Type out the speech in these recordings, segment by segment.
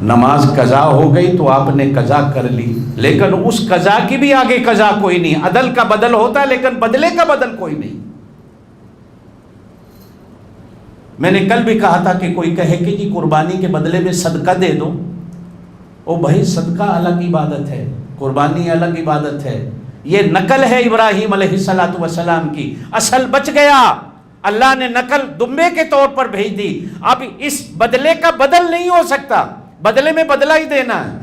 نماز قضا ہو گئی تو آپ نے قضا کر لی، لیکن اس قضا کی بھی آگے قضا کوئی نہیں. عدل کا بدل ہوتا ہے لیکن بدلے کا بدل کوئی نہیں. میں نے کل بھی کہا تھا کہ کوئی کہے کہ جی قربانی کے بدلے میں صدقہ دے دو. او بھائی، صدقہ الگ عبادت ہے، قربانی الگ عبادت ہے. یہ نقل ہے ابراہیم علیہ السلام کی، اصل بچ گیا. اللہ نے نقل دمبے کے طور پر بھیج دی. اب اس بدلے کا بدل نہیں ہو سکتا، بدلے میں بدلہ ہی دینا ہے.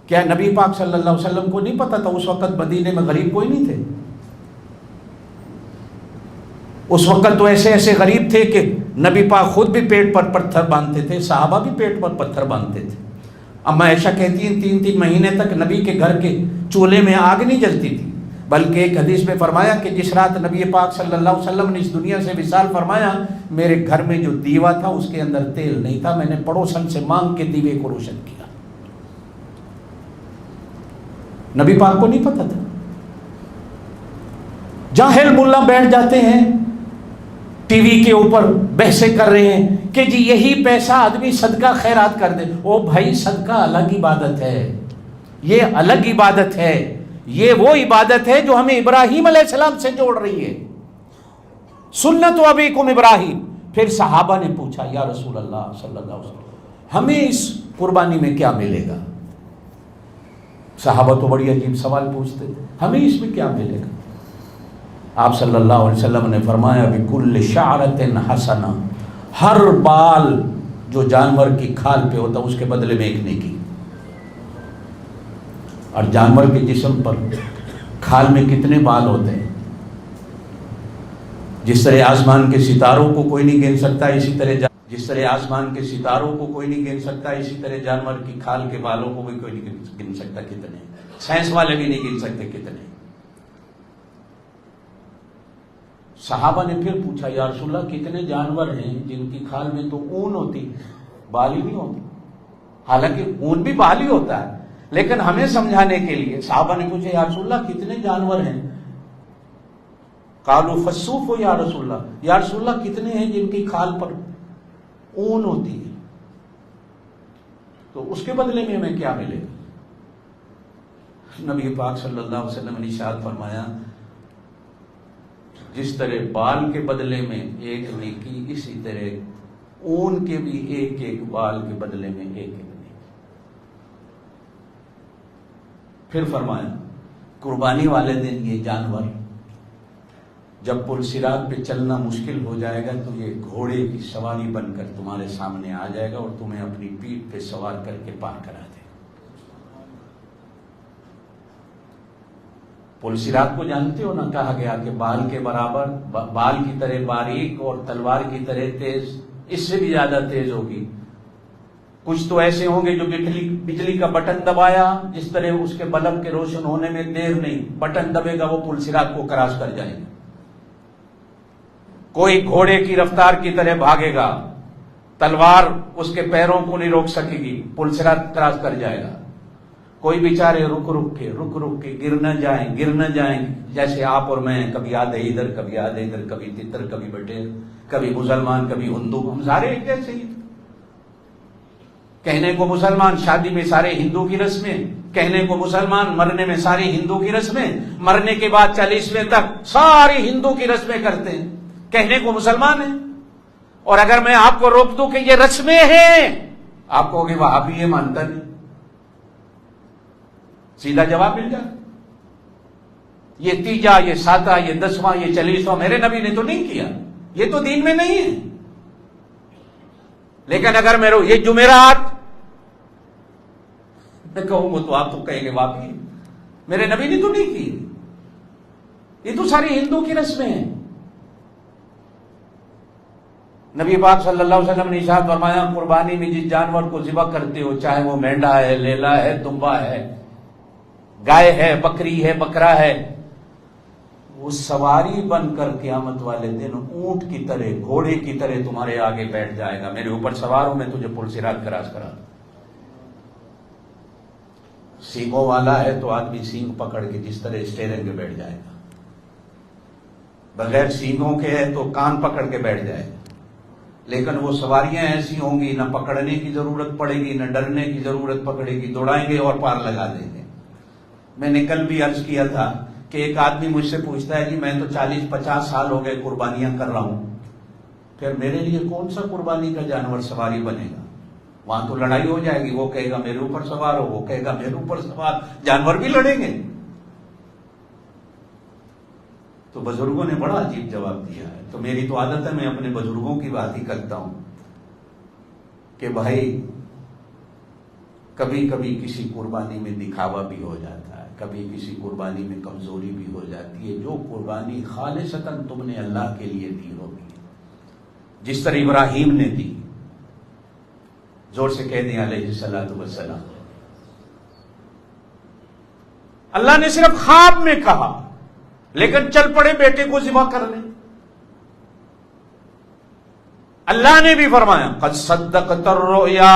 کیا نبی پاک صلی اللہ علیہ وسلم کو نہیں پتا تھا اس وقت مدینے میں غریب کوئی نہیں تھے؟ اس وقت تو ایسے ایسے غریب تھے کہ نبی پاک خود بھی پیٹ پر پتھر باندھتے تھے، صحابہ بھی پیٹ پر پتھر باندھتے تھے. اما عائشہ کہتی ہیں 3 مہینے تک نبی کے گھر کے چولہے میں آگ نہیں جلتی تھی. بلکہ ایک حدیث میں فرمایا کہ جس رات نبی پاک صلی اللہ علیہ وسلم نے اس دنیا سے وصال فرمایا، میرے گھر میں جو دیوا تھا اس کے اندر تیل نہیں تھا، میں نے پڑوسن سے مانگ کے دیوے کو روشن کیا. نبی پاک کو نہیں پتا تھا. جاہل ملا بیٹھ جاتے ہیں ٹی وی کے اوپر بحثیں کر رہے ہیں کہ جی یہی پیسہ آدمی صدقہ خیرات کر دے. او بھائی، صدقہ الگ عبادت ہے، یہ الگ عبادت ہے. یہ وہ عبادت ہے جو ہمیں ابراہیم علیہ السلام سے جوڑ رہی ہے. سنت ابیکم ابراہیم. پھر صحابہ نے پوچھا یا رسول اللہ صلی اللہ علیہ وسلم، ہمیں اس قربانی میں کیا ملے گا؟ صحابہ تو بڑی عجیب سوال پوچھتے تھے، ہمیں اس میں کیا ملے گا؟ آپ صلی اللہ علیہ وسلم نے فرمایا بِكُلِّ شَعْرَةٍ حَسَنَةٍ، ہر بال جو جانور کی کھال پہ ہوتا اس کے بدلے میں ایک نیکی. اور جانور کے جسم پر کھال میں کتنے بال ہوتے ہیں؟ جس طرح آسمان کے ستاروں کو کوئی نہیں گن سکتا، اسی طرح جس طرح آسمان کے ستاروں کو کوئی نہیں گن سکتا، اسی طرح جانور کی کھال کے بالوں کو بھی کوئی نہیں گن سکتا کتنے. سائنس والے بھی نہیں گن سکتے کتنے. صحابہ نے پھر پوچھا یا رسول اللہ کتنے جانور ہیں جن کی کھال میں تو اون ہوتی، بال ہی نہیں ہوتی؟ حالانکہ اون بھی بال ہی ہوتا ہے، لیکن ہمیں سمجھانے کے لیے صحابہ نے پوچھا یا رسول اللہ کتنے جانور ہیں؟ قالوا فالصوف یا رسول اللہ، یا رسول اللہ کتنے ہیں جن کی کھال پر اون ہوتی ہے؟ تو اس کے بدلے میں ہمیں کیا ملے گا؟ نبی پاک صلی اللہ علیہ وسلم نے ارشاد فرمایا جس طرح بال کے بدلے میں ایک نیکی، اسی طرح اون کے بھی ایک ایک بال کے بدلے میں ایک ایک نیکی. پھر فرمایا قربانی والے دن یہ جانور جب پل صراط پہ چلنا مشکل ہو جائے گا تو یہ گھوڑے کی سواری بن کر تمہارے سامنے آ جائے گا اور تمہیں اپنی پیٹھ پہ سوار کر کے پار کرا دے گا. پل صراط کو جانتے ہو نا، کہا گیا کہ بال کے برابر، بال کی طرح باریک اور تلوار کی طرح تیز، اس سے بھی زیادہ تیز ہوگی. کچھ تو ایسے ہوں گے جو بجلی کا بٹن دبایا جس طرح اس کے بلب کے روشن ہونے میں دیر نہیں، بٹن دبے گا وہ پل صراط کو کراس کر جائے گا. کوئی گھوڑے کی رفتار کی طرح بھاگے گا، تلوار اس کے پیروں کو نہیں روک سکے گی، پل صراط کراس کر جائے گا. کوئی بیچارے رک رک کے گر نہ جائیں جیسے آپ اور میں، کبھی آدھے ادھر کبھی آدھے ادھر، کبھی تتر کبھی بٹیر، کبھی مسلمان کبھی ہندو، ہم سارے ایک جیسے ہی. کہنے کو مسلمان، شادی میں سارے ہندو کی رسمیں، کہنے کو مسلمان، مرنے میں سارے ہندو کی رسمیں، مرنے کے بعد 40ویں تک سارے ہندو کی رسمیں کرتے ہیں، کہنے کو مسلمان ہیں. اور اگر میں آپ کو روک دوں کہ یہ رسمیں ہیں، آپ کہو گے وہاں بھی یہ مانتا نہیں. سیدھا جواب مل جائے. یہ تیجا، یہ ساتہ، یہ 10واں، یہ 40واں میرے نبی نے تو نہیں کیا، یہ تو دین میں نہیں ہے. لیکن اگر یہ جمعرات میں کہوں گا تو آپ تو کہیں گے واقعی میرے نبی نے تو نہیں کی، یہ تو ساری ہندو کی رسمیں ہیں. نبی پاک صلی اللہ علیہ وسلم نے ارشاد فرمایا قربانی میں جس جانور کو ذبح کرتے ہو، چاہے وہ مینڈا ہے، لیلا ہے، دمبا ہے، گائے ہے، بکری ہے، بکرا ہے، وہ سواری بن کر قیامت والے دن اونٹ کی طرح، گھوڑے کی طرح تمہارے آگے بیٹھ جائے گا. میرے اوپر سوار ہوں، میں تجھے پل صراط کراس کرا دوں. سینگوں والا ہے تو آدمی سینگ پکڑ کے جس طرح اسٹیئرنگ پہ بیٹھ جائے گا، بغیر سینگوں کے ہے تو کان پکڑ کے بیٹھ جائے گا. لیکن وہ سواریاں ایسی ہوں گی، نہ پکڑنے کی ضرورت پڑے گی، نہ ڈرنے کی ضرورت پڑے گی، دوڑائیں گے اور پار لگا دیں گے۔ میں نے کل بھی عرض کیا تھا کہ ایک آدمی مجھ سے پوچھتا ہے جی میں تو 40-50 سال ہو گئے قربانیاں کر رہا ہوں، پھر میرے لیے کون سا قربانی کا جانور سواری بنے گا؟ وہاں تو لڑائی ہو جائے گی، وہ کہے گا میرے اوپر سوار ہو، وہ کہے گا میرے اوپر سوار، جانور بھی لڑیں گے۔ تو بزرگوں نے بڑا عجیب جواب دیا ہے۔ تو میری تو عادت ہے میں اپنے بزرگوں کی بات ہی کرتا ہوں کہ بھائی کبھی کبھی کسی قربانی میں دکھاوا بھی ہو جاتا ہے، کبھی کسی قربانی میں کمزوری بھی ہو جاتی ہے۔ جو قربانی خالصتاً تم نے اللہ کے لیے دی ہوگی، جس طرح ابراہیم نے دی، زور سے کہہ دیں علیہ الصلوۃ والسلام، اللہ نے صرف خواب میں کہا لیکن چل پڑے بیٹے کو ذبح کرنے۔ اللہ نے بھی فرمایا قد صدقت الرؤیا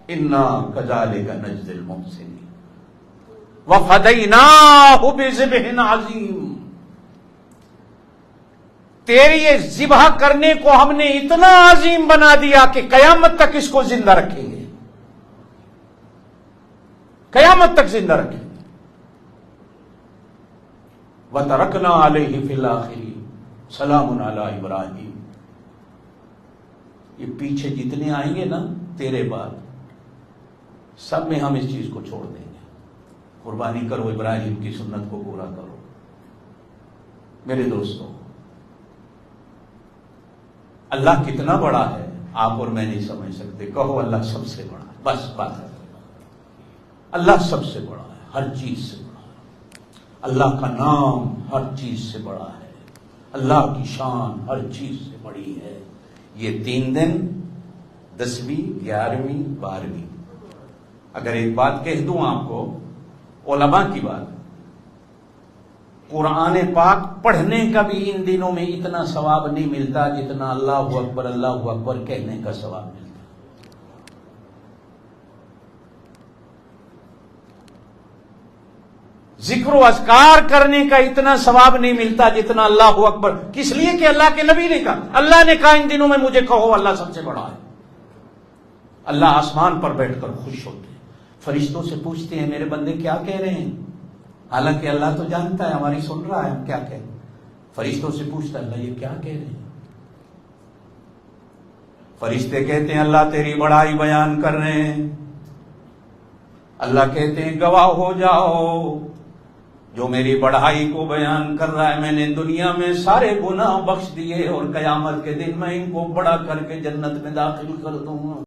انا کذالک نجزی المحسنین وفدیناہ بذبح عظیم۔ تیری یہ ذبح کرنے کو ہم نے اتنا عظیم بنا دیا کہ قیامت تک اس کو زندہ رکھیں گے، قیامت تک زندہ رکھیں گے۔ وَتَرَكْنَا عَلَيْهِ فِي الْآخِرِينَ سَلَامٌ عَلَىٰ إِبْرَاهِيمَ۔ یہ پیچھے جتنے آئیں گے نا تیرے بعد، سب میں ہم اس چیز کو چھوڑ دیں گے۔ قربانی کرو، ابراہیم کی سنت کو پورا کرو۔ میرے دوستوں، اللہ کتنا بڑا ہے آپ اور میں نہیں سمجھ سکتے۔ کہو اللہ سب سے بڑا ہے، بس بات ہے۔ اللہ سب سے بڑا ہے، ہر چیز سے بڑا ہے۔ اللہ کا نام ہر چیز سے بڑا ہے، اللہ کی شان ہر چیز سے بڑی ہے۔ یہ 3 دن 10ویں 11ویں 12ویں، اگر ایک بات کہہ دوں آپ کو، علماء کی بات، قرآن پاک پڑھنے کا بھی ان دنوں میں اتنا ثواب نہیں ملتا جتنا اللہ اکبر کہنے کا ثواب ملتا۔ ذکر و اذکار کرنے کا اتنا ثواب نہیں ملتا جتنا اللہ اکبر۔ کس لیے کہ اللہ کے نبی نے کہا، اللہ نے کہا ان دنوں میں مجھے کہو اللہ سب سے بڑا ہے۔ اللہ آسمان پر بیٹھ کر خوش ہوتے ہیں، فرشتوں سے پوچھتے ہیں میرے بندے کیا کہہ رہے ہیں، حالانکہ اللہ تو جانتا ہے، ہماری سن رہا ہے ہم کیا کہہ رہے ہیں۔ فرشتوں سے پوچھتا ہے اللہ یہ کیا کہہ رہے ہیں؟ فرشتے کہتے ہیں اللہ تیری بڑائی بیان کر رہے ہیں۔ اللہ کہتے ہیں گواہ ہو جاؤ، جو میری بڑائی کو بیان کر رہا ہے، میں نے دنیا میں سارے گناہ بخش دیے اور قیامت کے دن میں ان کو بڑا کر کے جنت میں داخل کر دوں گا۔